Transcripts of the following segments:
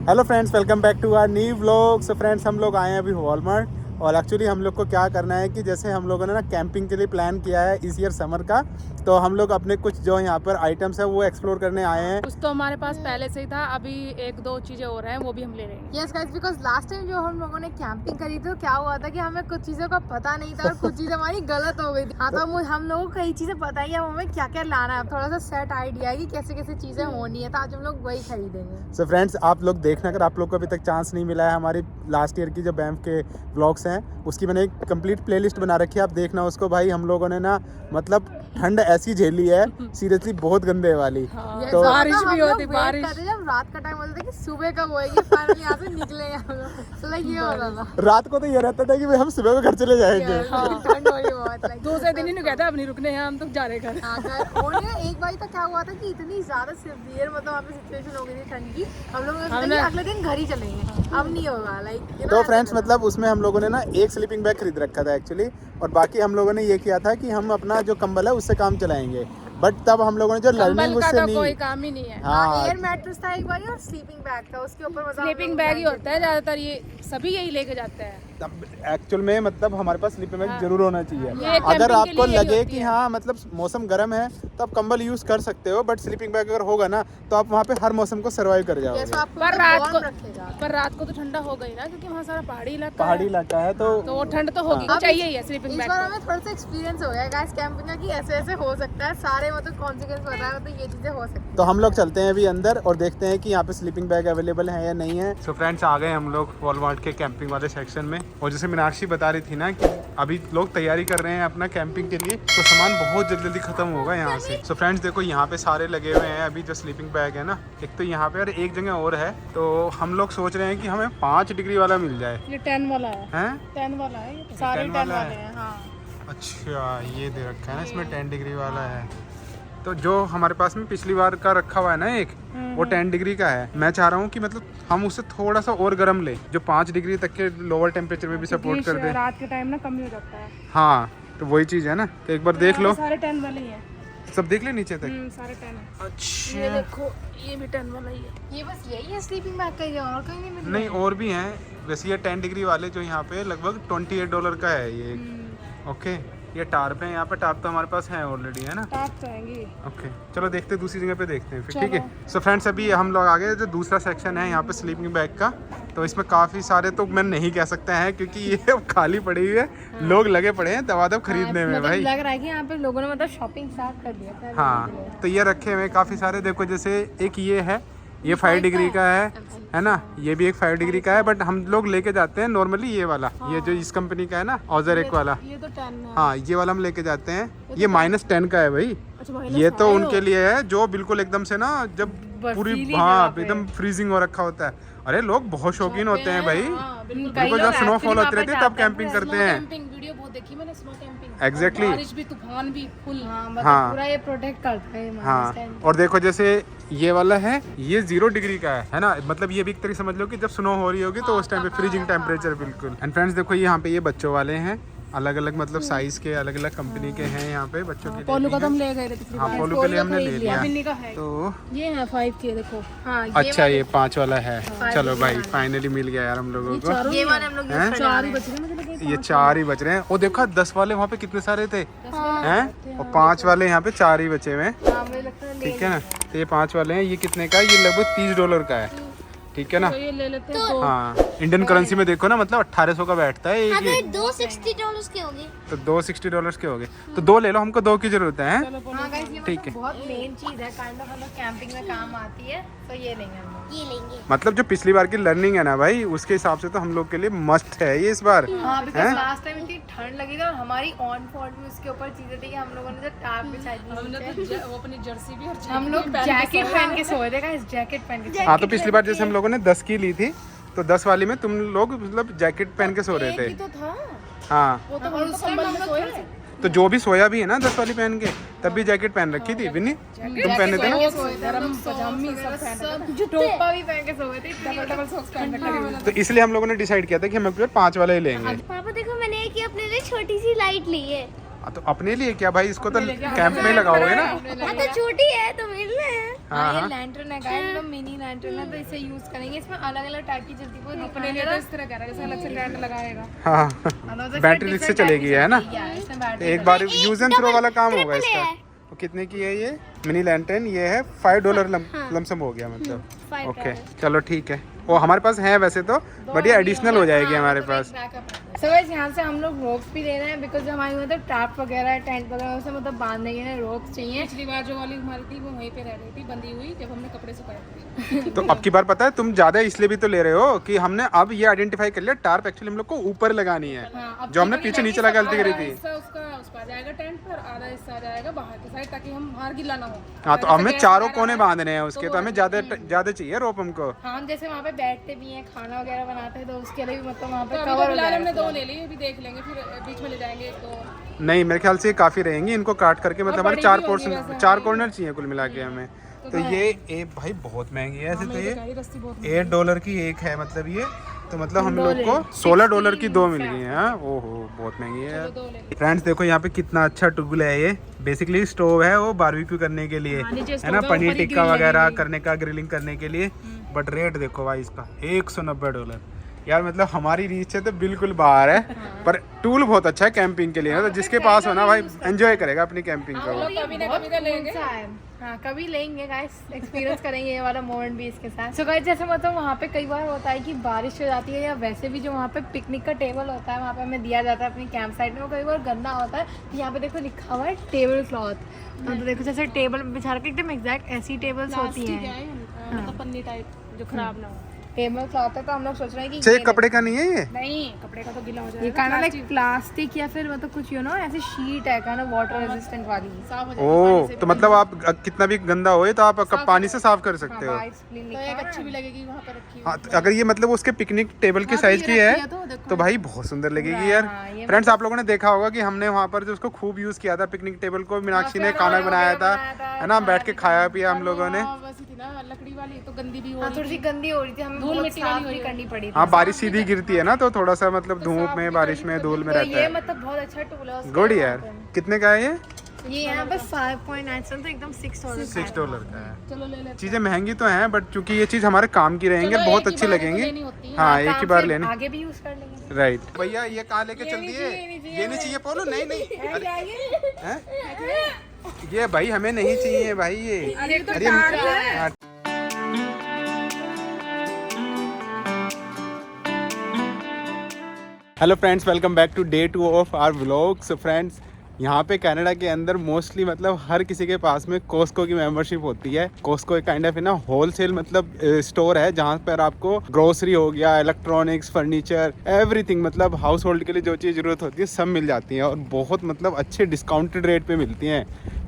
Hello friends, welcome back to our new vlog. So friends, हम लोग आए हैं अभी वॉलमार्ट और एक्चुअली हम लोग को क्या करना है कि जैसे हम लोगों ने ना कैंपिंग के लिए प्लान किया है इस ईयर समर का, तो हम लोग अपने कुछ जो यहाँ पर आइटम्स है वो एक्सप्लोर करने आए हैं। कुछ तो हमारे पास पहले से ही था, अभी एक दो चीजें और हैं वो भी हम ले रहे हैं। Yes guys, because last time जो हम लोगों ने कैंपिंग करी थी तो क्या हुआ था कि हमें कुछ चीज़ों का पता नहीं था और कुछ चीज़ें हमारी गलत हो गई थी। हाँ, तो हम लोगों को कई चीज़ें पता ही है, हमें क्या क्या लाना है, थोड़ा सा सेट आइडिया है कि कैसे कैसे चीज़ें होनी है, तो आज हम लोग वही खरीदेंगे। सो फ्रेंड्स, आप लोग देखना, अगर आप लोग को अभी तक चांस नहीं मिला है हमारी लास्ट ईयर की जो बैंफ के व्लॉग्स हैं उसकी मैंने एक कंप्लीट प्लेलिस्ट बना रखी है, आप देखना उसको। भाई हम लोगों ने ना मतलब ठंड ऐसी झेली है सीरियसली, बहुत गंदे वाली। हाँ, तो बारिश भी होती, बारिश जब रात का टाइम होता था कि सुबह कब होएगी, फाइनली यहाँ से निकलेंगे हम लोग, तो लाइक ये हो रहा था। रात को तो ये रहता था कि भाई हम सुबह को घर चले जाएंगे। ठंड हो रही बहुत, लाइक दूसरे दिन ही नहीं कहता अब नहीं रुकने हैं, हम तो जा रहे घर। हाँ, और एक बार तो क्या हुआ था कि इतनी ज्यादा सिवियर मतलब वहाँ पे सिचुएशन हो गई थी ठंड की, हम लोग ने सोचा कि अगले दिन घर ही चलेंगे, अब नहीं होगा लाइक। तो फ्रेंड्स, मतलब उसमें हम लोगों ने ना एक स्लीपिंग बैग खरीद रखा था एक्चुअली, और बाकी हम लोगों ने ये किया था कि हम अपना जो कंबल है उससे काम चलाएंगे। बट तब हम लोगों ने जो लर्निंग उससे तो नहीं, कोई काम ही नहीं है। हाँ, एयर मैट्रेस था एक बार और स्लीपिंग बैग था, उसके ऊपर मतलब स्लीपिंग बैग ही होता है ज्यादातर, ये सभी यही लेके जाते हैं। एक्चुअल में मतलब हमारे पास स्लीपिंग बैग जरूर होना चाहिए। ये अगर camping के आपको लिए यही लगे होती कि है। हाँ मतलब मौसम गर्म है तो आप कंबल यूज कर सकते हो, बट स्लीपिंग बैग अगर होगा ना तो आप वहाँ पे हर मौसम को सर्वाइव कर जाओगे। पर रात को तो ठंडा हो गई ना, क्योंकि वहाँ सारा पहाड़ी इलाका पहाड़ी है, इलाका है तो तो वो ठंड तो होगी, वो चाहिए ही है स्लीपिंग इस बैग। बार हमें थोड़ा सा एक्सपीरियंस हो गया गाइस कैंपिंग का कि ऐसे ऐसे हो सकता है, सारे मतलब कॉन्सिक्वेंस पता है, तो ये चीजें हो सकती है। तो हम लोग चलते हैं अभी अंदर और देखते हैं कि यहाँ पे स्लीपिंग बैग अवेलेबल है या नहीं है। सो फ्रेंड्स, आ गए हम लोग वॉलमार्ट के कैंपिंग वाले सेक्शन में, और जैसे मीनाक्षी बता रही थी ना कि अभी लोग तैयारी कर रहे हैं अपना कैंपिंग के लिए, तो सामान बहुत जल्दी जल्दी खत्म होगा यहाँ से। सो फ्रेंड्स देखो, यहाँ पे सारे लगे हुए हैं अभी जो स्लीपिंग बैग है ना, एक तो यहाँ पे और एक जगह और है, तो हम लोग सोच रहे हैं कि हमें 5 डिग्री वाला मिल जाए। ये 10 वाला है, हैं? 10 वाला है, ये सारे 10 10 वाला वाले है। हैं। हाँ, अच्छा, ये दे रखा है ना इसमें 10 डिग्री वाला है। तो जो हमारे पास में पिछली बार का रखा हुआ है ना एक, वो 10 डिग्री का है। मैं चाह रहा हूँ कि मतलब हम उससे थोड़ा सा और गर्म ले, जो 5 डिग्री तक के लोअर टेम्परेचर में भी सपोर्ट कर दे। रात के टाइम ना कम ही हो जाता है। हाँ, तो वही चीज़ है ना, तो एक बार देख लो। सारे 10 वाले ही हैं। सब देख ले नीचे तक। सारे 10 है। अच्छा, ये देखो, ये भी 10 वाला ही है। ये बस यही है स्लीपिंग बैग का, ये और कहीं नहीं मिल नहीं और भी हैं वैसे। ये 10 डिग्री वाले जो यहाँ पे लगभग $28 का है ये। ओके, ये टार्प है, यहाँ पे टार्प तो हमारे पास है ऑलरेडी, है ना। टाप तो आएंगे। ओके, चलो देखते हैं दूसरी जगह पे, देखते हैं फिर, ठीक है। सो फ्रेंड्स, अभी हम लोग आ गए जो दूसरा सेक्शन है यहाँ पे स्लीपिंग बैग का, तो इसमें काफ़ी सारे तो मैं नहीं कह सकता है क्योंकि ये अब खाली पड़ी हुई है। लोग लगे पड़े हैं दबादब खरीदने में भाई। लग रहा है कि यहाँ पे लोगों ने मतलब शॉपिंग स्टार्ट कर दिया था। हाँ, तो ये रखे हुए काफ़ी सारे, देखो जैसे एक ये है, ये 5 डिग्री का है ना, ये भी एक 5 डिग्री का है, बट हम लोग लेके जाते हैं नॉर्मली ये वाला, ये जो इस कंपनी का है ना, ऑजरेक वाला। ये तो 10 है। हाँ, ये वाला हम लेके जाते हैं। ये -10 का है भाई। अच्छा, ये तो उनके लिए है जो बिल्कुल एकदम से ना, जब पूरी, हाँ एकदम फ्रीजिंग हो रखा होता है। अरे लोग बहुत शौकीन होते हैं भाई, बिल्कुल जब स्नोफॉल होती रहती है तब कैंपिंग करते हैं। कैंपिंग वीडियो बहुत देखी मैंने, स्नो कैंपिंग। एग्जैक्टली। बारिश भी, तूफान भी, फुल। हाँ पूरा ये प्रोटेक्ट करता है। हाँ, और देखो जैसे ये वाला है, ये 0 डिग्री का है ना, मतलब ये भी एक तरीके समझ लो कि जब स्नो हो रही होगी तो उस टाइम पे फ्रीजिंग टेम्परेचर बिल्कुल। एंड फ्रेंड्स देखो, यहाँ पे ये बच्चों वाले हैं, अलग अलग मतलब साइज के, अलग अलग कंपनी के हैं यहाँ पे बच्चों के लिए। पोलो का तो हम ले गए थे पिछली हाँ, बार। पोलो के लिए हमने ले लिया। मिनी का है, तो ये है 5 के, देखो। हाँ, अच्छा, ये 5 वाला है। चलो भाई, फाइनली मिल गया यार हम लोगों को। ये वाले हम लोग हैं? 4 ही बच रहे हैं मुझे लगे। ये 4 ही बच रहे हैं। वो देखो 10 वाले वहाँ पे कितने सारे थे हैं, और 5 वाले यहाँ पे 4 ही बचे हुए हैं, ठीक है ना। तो ये 5 वाले हैं, ये कितने का है? ये लगभग $30 का है, ठीक है ना। तो ये ले लेते हैं दो। हाँ, इंडियन करेंसी में देखो ना, मतलब 1800 का बैठता है एक ये। $260 के होंगे। तो $260 के हो गए, तो 2 ले लो, हमको 2 की जरूरत है। हाँ गाइस, ये ठीक है। बहुत मेन चीज है, काइंड ऑफ मतलब कैंपिंग में काम आती है, तो ये लेंगे हम लोग। ये लेंगे। मतलब जो पिछली बार की लर्निंग है ना भाई, उसके हिसाब से तो हम लोग के लिए मस्ट है ये इस बार। हाँ, बिकॉज़ लास्ट टाइम इतनी ठंड लगी थी और हमारी ऑन फॉर्ट भी उसके ऊपर चीजें थी कि हम लोगों ने जो टाप बिछाई थी, हमने तो वो अपनी जर्सी भी, हर हम लोग जैकेट पहन के सोए थे गाइस, जैकेट पहन के। हाँ, तो पिछली बार जैसे हम लोगों ने 10 की ली थी, तो 10 वाली में तुम लोग मतलब जैकेट पहन के सो रहे थे। तो था हाँ, वो तो, और उस टाइम हम लोग सोए थे। तो जो भी सोया भी है ना 10 वाली पहन के, तब भी जैकेट पहन रखी थी विन्नी, तुम पहने थे ना। गरम पजामी सब पहन रखे थे, टोपा भी पहन के सोए थे। डबल सॉक्स पहन रखे थे। तो इसलिए हम लोगों ने डिसाइड किया था कि हम 5 वाले ही लेंगे। पापा देखो, मैंने एक अपने लिए छोटी सी लाइट ली है। तो अपने लिए क्या भाई, इसको तो कैंप में लगाओगे ना। तो छोटी है तो मिल रहे हैं। हाँ, ये हाँ। लैंटर्न है गाइस, तो मिनी लैंटर्न है, तो इसे यूज करेंगे। इसमें अलग अलग टाइप की जल्दी वो अपने लिए तो इस तरह कह रहा है जैसे अलग से टेंट लगाएगा। हाँ बैटरी रिक्स से चलेगी है ना। एक बार यूज एंड थ्रो वाला काम होगा इसका। तो कितने की है ये मिनी लैंटर्न? ये है $5 लमसम हो गया मतलब। ओके चलो ठीक है, वो हमारे पास है वैसे तो, बट ये एडिशनल हो जाएगी हमारे पास। सो गाइस यहाँ से हम लोग रोप्स भी ले रहे हैं, बिकॉज हमारी मतलब टाप वगैरह टेंट वगैरह उसे मतलब बांधने के लिए रोप्स चाहिए। पिछली बार जो वाली हमारी थी वो वहीं पे रह रही थी, बंधी हुई, जब हमने कपड़े सुखाए थे। तो अब की बार पता है तुम ज्यादा इसलिए भी तो ले रहे हो कि हमने अब ये आइडेंटिफाई कर लिया टार्प एक्चुअली हम लोग को ऊपर लगानी है, जो हमने पीछे नीचे लगा गलती करी थी। उसका उस पर जाएगा टेंट पर, आधा हिस्सा जाएगा बाहर की साइड, ताकि हम बाहर गिला ना हो। हाँ तो हमें चारों कोने बांधने हैं उसके, तो हमें ज्यादा चाहिए रोप हमको। हम जैसे वहाँ पे बैठते भी हैं, खाना वगैरह बनाते हैं, तो उसके लिए भी मतलब वहाँ पे तो कवर हो फिलहाल हमने जाएगा। 2 ले ली, अभी देख लेंगे, फिर बीच में ले जाएंगे तो। नहीं मेरे ख्याल से ये काफी रहेंगी, इनको काट करके मतलब हमारे बड़ी 4 भी होगी पोर्शन वैसे 4 कॉर्नर चाहिए कुल मिला के हमें। तो ये भाई बहुत महंगी है ऐसे, तो ये $8 की एक है मतलब ये, तो मतलब हम लोग को $16 की 2 मिल गई है। ओहो बहुत महंगी है। फ्रेंड्स देखो यहाँ पे कितना अच्छा टूल है, ये बेसिकली स्टोव है वो बारबेक्यू करने के लिए है ना, पनीर टिक्का वगैरह करने का, ग्रिलिंग करने के लिए। बट रेट देखो भाई इसका $190 यार, मतलब हमारी रीच से तो बिल्कुल बाहर है। पर टूल बहुत अच्छा है कैंपिंग के लिए, तो जिसके पास हो ना भाई एंजॉय करेगा अपनी कैंपिंग को। कभी ना कभी तो लेंगे। हाँ कभी लेंगे गाइस, एक्सपीरियंस करेंगे ये वाला मोमेंट भी इसके साथ। सो गाइस जैसे मतलब वहाँ पे कई बार होता है कि बारिश हो जाती है, या वैसे भी जो वहाँ पे पिकनिक का टेबल होता है वहाँ पे हमें दिया जाता है अपनी कैंप साइट में, वो कई बार गंदा होता है। तो यहाँ पे देखो लिखा हुआ है टेबल क्लॉथ। तो देखो जैसे टेबल बिछा के एकदम एग्जैक्ट ऐसी टेबल्स होती हैं, मतलब पन्नी टाइप जो खराब ना हो। टेबल क्लॉथ है। तो हम लोग सोच रहे हैं कि अच्छा ये कपड़े का नहीं है ये? नहीं कपड़े का तो गीला हो ये जाएगा। काइंड ऑफ लाइक प्लास्टिक या फिर मतलब कुछ ऐसे शीट है काइंड ऑफ वाटर रेजिस्टेंट वाली। साफ हो जाएगा ओह पानी से तो मतलब आप कितना भी गंदा होए तो आप पानी से साफ कर सकते हो। तो एक अच्छी भी लगेगी वहाँ पर रखी हुई। हाँ तो अगर ये मतलब उसके पिकनिक टेबल के साइज की है तो भाई बहुत सुंदर लगेगी यार। फ्रेंड्स आप लोगों ने देखा होगा कि हमने वहाँ पर जो उसको खूब यूज किया था पिकनिक टेबल को, मीनाक्षी ने खाना बनाया था है ना, बैठ के खाया पिया हम लोगों ने। वैसी थी ना लकड़ी वाली, तो गंदी भी हो हाँ रही थोड़ी सी गंदी हो रही थी, हमें धूल मिट्टी वाली भी करनी पड़ी थी। हाँ बारिश सीधी गिरती है ना, तो थोड़ा सा मतलब धूप में बारिश में धूल में तो रहता ये है। मतलब बहुत अच्छा टूल है उसका। गुड यार। कितने का है ये? ये यहाँ पे 5.9 तो एकदम $6 का है। चलो ले लेते चीजें महंगी तो हैं बट चूंकि ये चीज हमारे काम की रहेंगे, चलो, बहुत एक ही अच्छी बार में तो लगेंगी। लेनी होती है। हाँ एक ही बार लेने। आगे भी यूज कर लेंगे। राइट भैया ये कहाँ लेके चल दिए? ये नहीं चाहिए पोलो? नहीं नहीं हैं? ये भाई हमें नहीं चाहिए भाई ये। अरे हाँ। Hello friends, welcome back to day 2 of our vlog. So friends यहाँ पे कनाडा के अंदर मोस्टली मतलब हर किसी के पास में कॉस्को की मेंबरशिप होती है। कॉस्को एक काइंड ऑफ ना होलसेल मतलब स्टोर है जहाँ पर आपको ग्रोसरी हो गया, इलेक्ट्रॉनिक्स, फर्नीचर, एवरीथिंग मतलब हाउस होल्ड के लिए जो चीज़ ज़रूरत होती है सब मिल जाती है और बहुत मतलब अच्छे डिस्काउंटेड रेट पे मिलती हैं।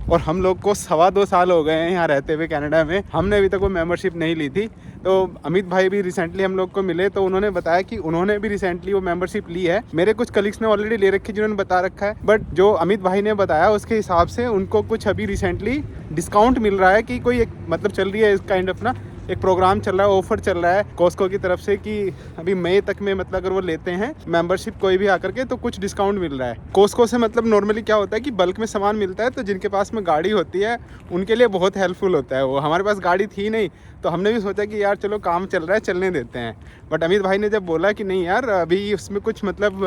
और हम लोग को 2.25 साल हो गए हैं यहाँ रहते हुए कनाडा में, हमने अभी तक वो मेंबरशिप नहीं ली थी। तो अमित भाई भी रिसेंटली हम लोग को मिले तो उन्होंने बताया कि उन्होंने भी रिसेंटली वो मेंबरशिप ली है। मेरे कुछ कलीग्स ने ऑलरेडी ले रखी जिन्होंने बता रखा है, बट जो अमित भाई ने बताया उसके हिसाब से उनको कुछ अभी रिसेंटली डिस्काउंट मिल रहा है कि कोई एक मतलब चल रही है इस काइंड ऑफ ना एक प्रोग्राम चल रहा है, ऑफर चल रहा है कॉस्को की तरफ से कि अभी मई तक में मतलब अगर वो लेते हैं मेंबरशिप कोई भी आकर के तो कुछ डिस्काउंट मिल रहा है। कॉस्को से मतलब नॉर्मली क्या होता है कि बल्क में सामान मिलता है, तो जिनके पास में गाड़ी होती है उनके लिए बहुत हेल्पफुल होता है वो। हमारे पास गाड़ी थी नहीं तो हमने भी सोचा कि यार चलो काम चल रहा है चलने देते हैं। बट अमित भाई ने जब बोला कि नहीं यार अभी उसमें कुछ मतलब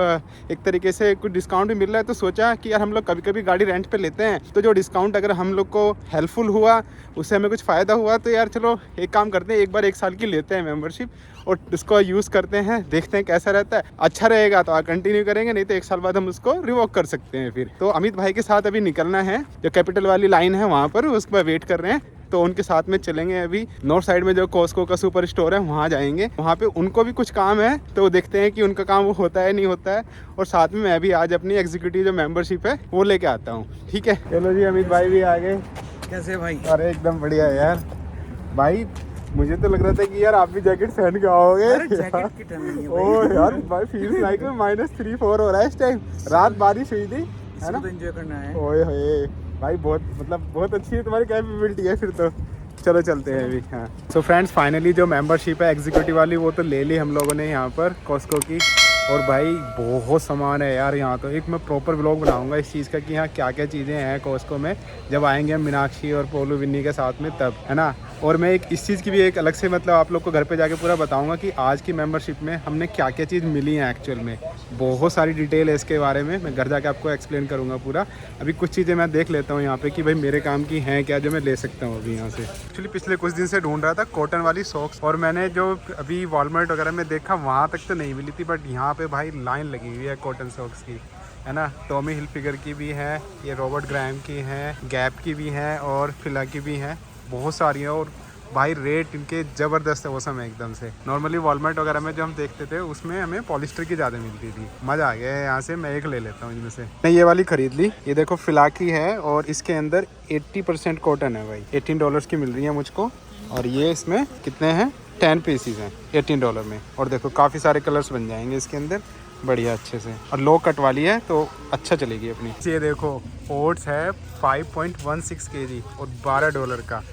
एक तरीके से कुछ डिस्काउंट भी मिल रहा है, तो सोचा कि यार हम लोग कभी कभी गाड़ी रेंट पे लेते हैं, तो जो डिस्काउंट अगर हम लोग को हेल्पफुल हुआ, उससे हमें कुछ फ़ायदा हुआ, तो यार चलो एक काम करते हैं, एक बार 1 साल की लेते हैं मेंबरशिप और इसको यूज़ करते हैं, देखते हैं कैसा रहता है। अच्छा रहेगा तो कंटिन्यू करेंगे, नहीं तो 1 साल बाद हम उसको रिवॉक कर सकते हैं फिर। तो अमित भाई के साथ अभी निकलना है, जो कैपिटल वाली लाइन है वहाँ पर उस पर वेट कर रहे हैं, तो उनके साथ में चलेंगे। अभी नॉर्थ साइड में जो कॉस्को का सुपर स्टोर है वहाँ जाएंगे, वहाँ पे उनको भी कुछ काम है, तो देखते हैं कि उनका काम वो होता है नहीं होता है। और साथ में मैं भी आज अपनी एग्जीक्यूटिव जो मेंबरशिप है वो लेके आता हूँ। ठीक है चलो जी, अमित भाई भी आ गए। कैसे भाई? अरे एकदम बढ़िया यार भाई, मुझे तो लग रहा था कि यार आप भी जैकेट पहन के आओगे। जैकेट की टर्न नहीं है भाई। ओ यार भाई फील्स लाइक -3-4 हो रहा है इस टाइम। रात बारिश हुई थी है ना, तो एंजॉय करना है। ओए होए भाई, बहुत मतलब बहुत अच्छी है तुम्हारी कैपेबिलिटी है फिर तो। चलो चलते हैं अभी। हाँ सो फ्रेंड्स फाइनली जो मेंबरशिप है एग्जीक्यूटिव वाली वो तो ले ली हम लोगों ने यहाँ पर कॉस्को की। और भाई बहुत सामान है यार यहाँ। तो एक मैं प्रॉपर व्लॉग बनाऊंगा इस चीज़ का कि यहाँ क्या क्या चीज़ें हैं कॉस्को में, जब आएंगे हम मीनाक्षी और पोलू विन्नी के साथ में तब, है ना। और मैं एक इस चीज़ की भी एक अलग से मतलब आप लोग को घर पे जाके पूरा बताऊंगा कि आज की मेंबरशिप में हमने क्या क्या चीज़ मिली है एक्चुअल में। बहुत सारी डिटेल है इसके बारे में, मैं घर जाके आपको एक्सप्लेन करूँगा पूरा। अभी कुछ चीज़ें मैं देख लेता हूँ यहाँ पे कि भाई मेरे काम की हैं क्या जो मैं ले सकता हूँ अभी यहाँ से। एक्चुअली पिछले कुछ दिन से ढूंढ रहा था कॉटन वाली सॉक्स, और मैंने जो अभी वॉलमार्ट वगैरह में देखा वहाँ तक तो नहीं मिली थी, बट यहाँ पे भाई लाइन लगी हुई है कॉटन सॉक्स की, है ना। टॉमी हिलफिगर की भी है, ये रॉबर्ट ग्राहम की है, गैप की भी है और फिला की भी है, बहुत सारी है। और भाई रेट इनके ज़बरदस्त है वो समय एकदम से। नॉर्मली वॉलमार्ट वगैरह में जो हम देखते थे उसमें हमें पॉलिस्टर की ज़्यादा मिलती थी। मज़ा आ गया है यहाँ से, मैं एक ले लेता हूँ इनमें से। मैं ये वाली ख़रीद ली, ये देखो फिला की है और इसके अंदर 80% कॉटन है भाई। $18 की मिल रही है मुझको, और ये इसमें कितने हैं 10 पीसीज हैं $18 में। और देखो काफ़ी सारे कलर्स बन जाएंगे इसके अंदर बढ़िया अच्छे से, और लो कट वाली है तो अच्छा चलेगी अपनी। ये देखो ओट्स है 5.16 kg और $12 का।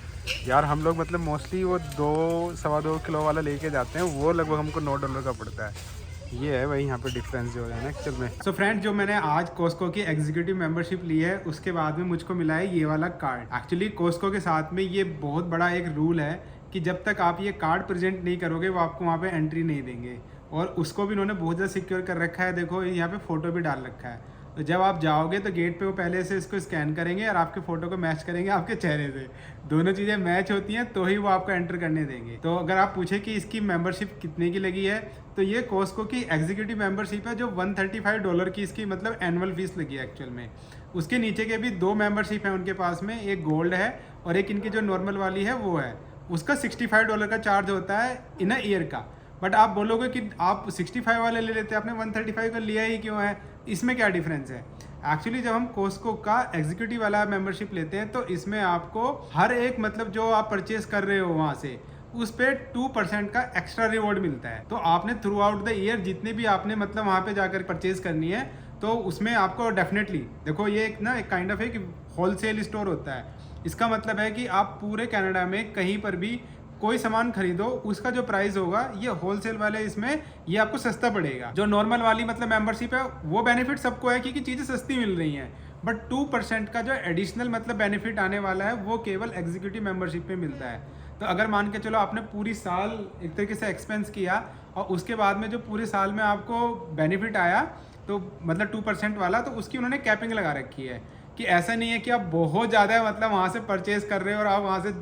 यार हम लोग मतलब मोस्टली वो 2-2.25 किलो वाला लेके जाते हैं, वो लगभग हमको $9 का पड़ता है। ये है भाई यहाँ पे डिफरेंस जो है ना एक्चुअल में। सो फ्रेंड, जो मैंने आज कॉस्को की एग्जीक्यूटिव मेंबरशिप ली है उसके बाद में मुझको मिला है ये वाला कार्ड। एक्चुअली कॉस्को के साथ में ये बहुत बड़ा एक रूल है कि जब तक आप ये कार्ड प्रेजेंट नहीं करोगे वो आपको वहाँ पे एंट्री नहीं देंगे, और उसको भी इन्होंने बहुत ज़्यादा सिक्योर कर रखा है। देखो यहाँ पे फ़ोटो भी डाल रखा है, तो जब आप जाओगे तो गेट पे वो पहले से इसको स्कैन करेंगे और आपके फ़ोटो को मैच करेंगे आपके चेहरे से। दोनों चीज़ें मैच होती हैं तो ही वो आपको एंटर करने देंगे। तो अगर आप पूछे कि इसकी मेंबरशिप कितने की लगी है, तो ये कॉस्को की एग्जीक्यूटिव मेंबरशिप है जो $135 की इसकी मतलब एनुअल फीस लगी है एक्चुअल में। उसके नीचे के भी 2 मेंबरशिप हैं उनके पास में, एक गोल्ड है और एक इनकी जो नॉर्मल वाली है वो है। उसका $65 का चार्ज होता है इन अ ईयर का। बट आप बोलोगे कि आप 65 वाले ले लेते, आपने 135 का लिया ही क्यों है, इसमें क्या डिफरेंस है। एक्चुअली जब हम कॉस्को का एग्जीक्यूटिव वाला मेंबरशिप लेते हैं तो इसमें आपको हर एक मतलब जो आप परचेज कर रहे हो वहाँ से उस पर 2% का एक्स्ट्रा रिवॉर्ड मिलता है। तो आपने थ्रू आउट द ईयर जितने भी आपने मतलब वहाँ पे जाकर परचेज करनी है तो उसमें आपको डेफिनेटली देखो ये एक ना एक काइंड ऑफ है कि होलसेल स्टोर होता है। इसका मतलब है कि आप पूरे कनाडा में कहीं पर भी कोई सामान खरीदो उसका जो प्राइस होगा ये होलसेल वाले इसमें ये आपको सस्ता पड़ेगा। जो नॉर्मल वाली मतलब मेंबरशिप है वो बेनिफिट सबको है क्योंकि चीज़ें सस्ती मिल रही हैं, बट 2% का जो एडिशनल मतलब बेनिफिट आने वाला है वो केवल एग्जीक्यूटिव मेंबरशिप में मिलता है। तो अगर मान के चलो आपने पूरी साल एक तरीके से एक्सपेंस किया और उसके बाद में जो पूरे साल में आपको बेनिफिट आया तो मतलब 2% वाला, तो उसकी उन्होंने कैपिंग लगा रखी है कि ऐसा नहीं है कि आप बहुत ज़्यादा मतलब वहाँ से परचेज कर रहे हो और आप वहाँ से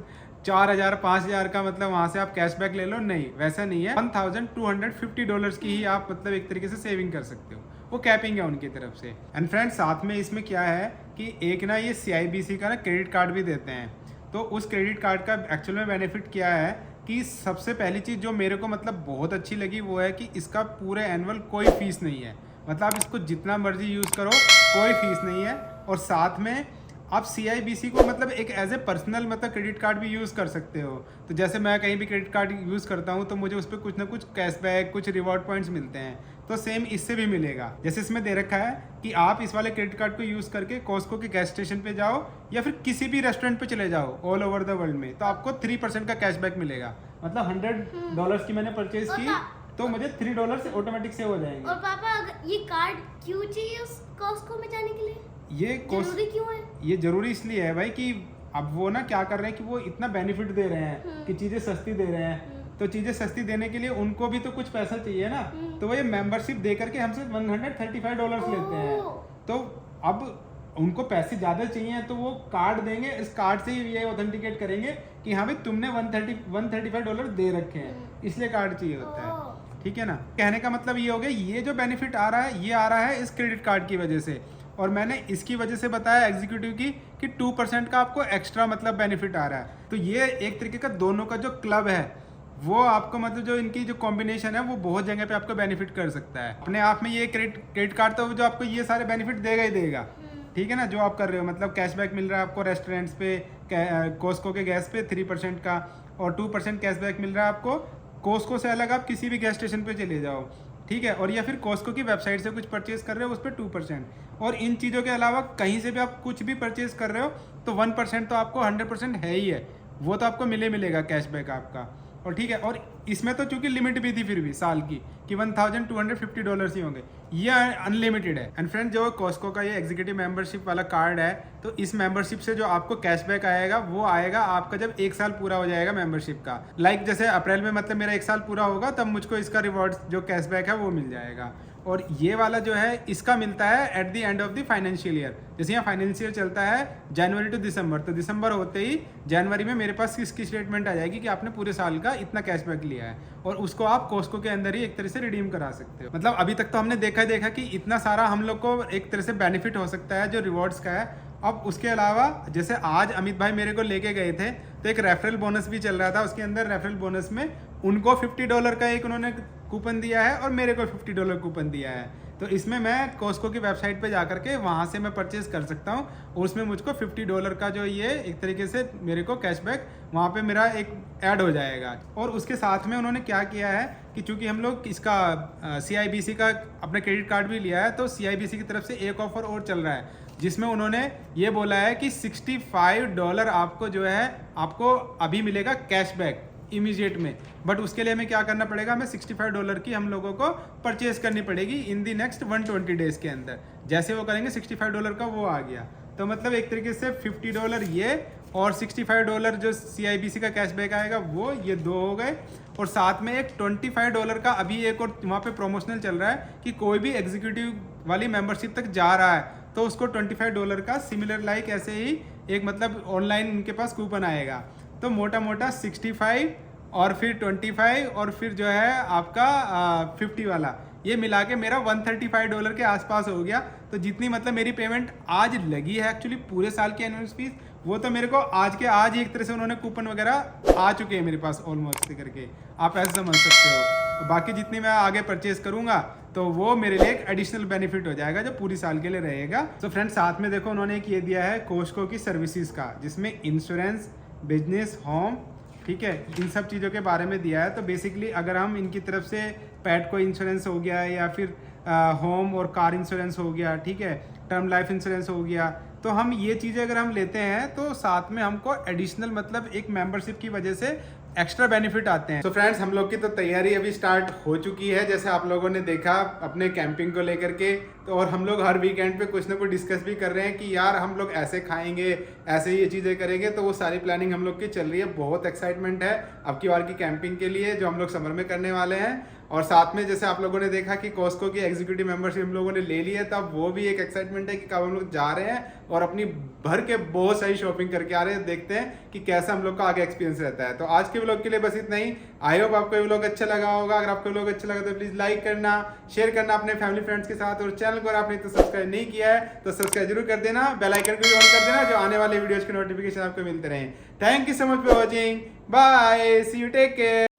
4,000-5,000 का मतलब वहाँ से आप कैशबैक ले लो, नहीं वैसा नहीं है। $1,250 की ही आप मतलब एक तरीके से सेविंग कर सकते हो, वो कैपिंग है उनकी तरफ से। एंड फ्रेंड्स साथ में इसमें क्या है कि एक ना ये CIBC का ना क्रेडिट कार्ड भी देते हैं। तो उस क्रेडिट कार्ड का एक्चुअल में बेनिफिट क्या है कि सबसे पहली चीज़ जो मेरे को मतलब बहुत अच्छी लगी वो है कि इसका पूरे एनुअल कोई फीस नहीं है, मतलब आप इसको जितना मर्जी यूज़ करो कोई फीस नहीं है। और साथ में आप CIBC को मतलब एक एज ए पर्सनल मतलब क्रेडिट कार्ड भी यूज़ कर सकते हो। तो जैसे मैं कहीं भी क्रेडिट कार्ड यूज़ करता हूँ तो मुझे उस पर कुछ ना कुछ कैशबैक कुछ रिवॉर्ड पॉइंट्स मिलते हैं, तो सेम इससे भी मिलेगा। जैसे इसमें दे रखा है कि आप इस वाले क्रेडिट कार्ड को यूज़ करके कॉस्को के गैस स्टेशन पे जाओ या फिर किसी भी रेस्टोरेंट पे चले जाओ ऑल ओवर द वर्ल्ड में, तो आपको 3% का कैशबैक मिलेगा। मतलब $100 की मैंने परचेज की तो मुझे $3 से ऑटोमेटिक से हो जाएंगे। और पापा ये कार्ड क्यों चाहिए उस कॉस्को में जाने के लिए, ये जरूरी क्यों है? ये जरूरी इसलिए है भाई कि अब वो ना क्या कर रहे हैं कि वो इतना बेनिफिट दे रहे हैं कि चीज़ें सस्ती दे रहे हैं, तो चीज़ें सस्ती देने के लिए उनको भी तो कुछ पैसा चाहिए ना, तो वो ये मेंबरशिप दे करके हमसे $135 लेते हैं। तो अब उनको पैसे ज़्यादा चाहिए तो वो कार्ड देंगे, इस कार्ड से ये ऑथेंटिकेट करेंगे कि हाँ भाई तुमने $135 दे रखे हैं, इसलिए कार्ड चाहिए होता है। ठीक है ना, कहने का मतलब ये हो गया ये जो बेनिफिट आ रहा है ये आ रहा है इस क्रेडिट कार्ड की वजह से। और मैंने इसकी वजह से बताया एग्जीक्यूटिव की कि 2% का आपको एक्स्ट्रा मतलब बेनिफिट आ रहा है। तो ये एक तरीके का दोनों का जो क्लब है वो आपको मतलब जो इनकी जो कॉम्बिनेशन है वो बहुत जगह पे आपको बेनिफिट कर सकता है। अपने आप में ये क्रेडिट कार्ड तो जो आपको ये सारे बेनिफिट देगा ही देगा, ठीक है ना, जो आप कर रहे हो। मतलब कैशबैक मिल रहा है आपको रेस्टोरेंट्स पे, कॉस्को के गैस पे 3% का, और 2% कैशबैक मिल रहा है आपको कॉस्को से अलग आप किसी भी गैस स्टेशन पे चले जाओ, ठीक है। और या फिर कॉस्को की वेबसाइट से कुछ परचेज कर रहे हो उस पर 2%। और इन चीज़ों के अलावा कहीं से भी आप कुछ भी परचेज कर रहे हो तो 1% तो आपको 100% है ही है, वो तो आपको मिलेगा कैशबैक आपका। और ठीक है, और इसमें तो चूंकि लिमिट भी थी फिर भी साल की कि $1250 ही होंगे, ये अनलिमिटेड है। एंड फ्रेंड जो कॉस्को का ये एग्जीक्यूटिव मेंबरशिप वाला कार्ड है, तो इस मेंबरशिप से जो आपको कैशबैक आएगा वो आएगा आपका जब 1 साल पूरा हो जाएगा मेंबरशिप का। लाइक जैसे अप्रैल में मतलब मेरा 1 साल पूरा होगा तब मुझको इसका रिवॉर्ड जो कैशबैक है वो मिल जाएगा। और ये वाला जो है इसका मिलता है at the end of the financial year. जैसे यहाँ फाइनेंशियल चलता है जनवरी टू दिसंबर, तो दिसंबर होते ही जनवरी में मेरे पास इसकी स्टेटमेंट आ जाएगी कि आपने पूरे साल का इतना कैशबैक लिया है, और उसको आप कॉस्को के अंदर ही एक तरह से रिडीम करा सकते हो। मतलब अभी तक तो हमने देखा कि इतना सारा हम लोग को एक तरह से बेनिफिट हो सकता है जो रिवॉर्ड्स का है। अब उसके अलावा जैसे आज अमित भाई मेरे को लेके गए थे तो एक रेफरल बोनस भी चल रहा था, उसके अंदर रेफरल बोनस में उनको $50 का एक उन्होंने कूपन दिया है और मेरे को $50 कूपन दिया है। तो इसमें मैं कॉस्को की वेबसाइट पे जाकर के वहाँ से मैं परचेज कर सकता हूँ, और उसमें मुझको $50 का जो ये एक तरीके से मेरे को कैशबैक वहाँ पे मेरा एक ऐड हो जाएगा। और उसके साथ में उन्होंने क्या किया है कि चूंकि हम लोग इसका CIBC का अपना क्रेडिट कार्ड भी लिया है, तो CIBC की तरफ से एक ऑफर और चल रहा है जिसमें उन्होंने ये बोला है कि $65 आपको जो है आपको अभी मिलेगा कैशबैक इमीडिएट में। बट उसके लिए हमें क्या करना पड़ेगा, हमें $65 की हम लोगों को परचेज करनी पड़ेगी इन दी नेक्स्ट 120 डेज के अंदर। जैसे वो करेंगे $65 का वो आ गया, तो मतलब एक तरीके से $50 ये और $65 जो CIBC का कैशबैक आएगा वो, ये 2 हो गए। और साथ में एक $25 का अभी एक और वहाँ पे प्रोमोशनल चल रहा है कि कोई भी एग्जीक्यूटिव वाली मेंबरशिप तक जा रहा है तो उसको $25 का सिमिलर लाइक ऐसे ही एक मतलब ऑनलाइन उनके पास कूपन आएगा। तो मोटा मोटा 65 और फिर 25 और फिर जो है आपका 50 वाला, ये मिला के मेरा $135 के आसपास हो गया। तो जितनी मतलब मेरी पेमेंट आज लगी है एक्चुअली पूरे साल की एनुअल फीस, वो तो मेरे को आज के आज ही एक तरह से उन्होंने कूपन वगैरह आ चुके हैं मेरे पास ऑलमोस्ट करके, आप ऐसे समझ सकते हो। बाकी जितनी मैं आगे परचेज करूंगा तो वो मेरे लिए एक एडिशनल बेनिफिट हो जाएगा जो पूरी साल के लिए रहेगा। तो फ्रेंड्स साथ में देखो उन्होंने एक ये दिया है कॉस्को की सर्विसेज का, जिसमें इंश्योरेंस, बिजनेस, होम, ठीक है, इन सब चीज़ों के बारे में दिया है। तो बेसिकली अगर हम इनकी तरफ से पेट को इंश्योरेंस हो गया या फिर होम और कार इंश्योरेंस हो गया, ठीक है, टर्म लाइफ इंश्योरेंस हो गया, तो हम ये चीज़ें अगर हम लेते हैं तो साथ में हमको एडिशनल मतलब एक मेंबरशिप की वजह से एक्स्ट्रा बेनिफिट आते हैं। तो फ्रेंड्स हम लोग की तो तैयारी अभी स्टार्ट हो चुकी है, जैसे आप लोगों ने देखा अपने कैंपिंग को लेकर के। तो और हम लोग हर वीकेंड पे कुछ ना कुछ डिस्कस भी कर रहे हैं कि यार हम लोग ऐसे खाएंगे, ऐसे ही ये चीज़ें करेंगे। तो वो सारी प्लानिंग हम लोग की चल रही है, बहुत एक्साइटमेंट है अब की बार की कैंपिंग के लिए जो हम लोग समर में करने वाले हैं। और साथ में जैसे आप लोगों ने देखा कि कॉस्को की एग्जीक्यूटिव मेंबरशिप हम लोगों ने ले ली है, तब वो भी एक एक्साइटमेंट है कि कब हम लोग जा रहे हैं और अपनी भर के बहुत सारी शॉपिंग करके आ रहे हैं। देखते हैं कि कैसा हम लोग का आगे एक्सपीरियंस रहता है। तो आज के व्लॉग के लिए बस इतना ही। आई होप आपको ये व्लॉग अच्छा लगा होगा। अगर आपको व्लॉग अच्छा लगा तो प्लीज लाइक करना, शेयर करना अपने फैमिली फ्रेंड्स के साथ, और चैनल को आपने तो सब्सक्राइब नहीं किया है तो सब्सक्राइब जरूर कर देना, बेल आइकन को भी ऑन कर देना जो आने वाले वीडियोज के नोटिफिकेशन आपको मिलते रहें। Thank you so much for watching, bye, see you, take care.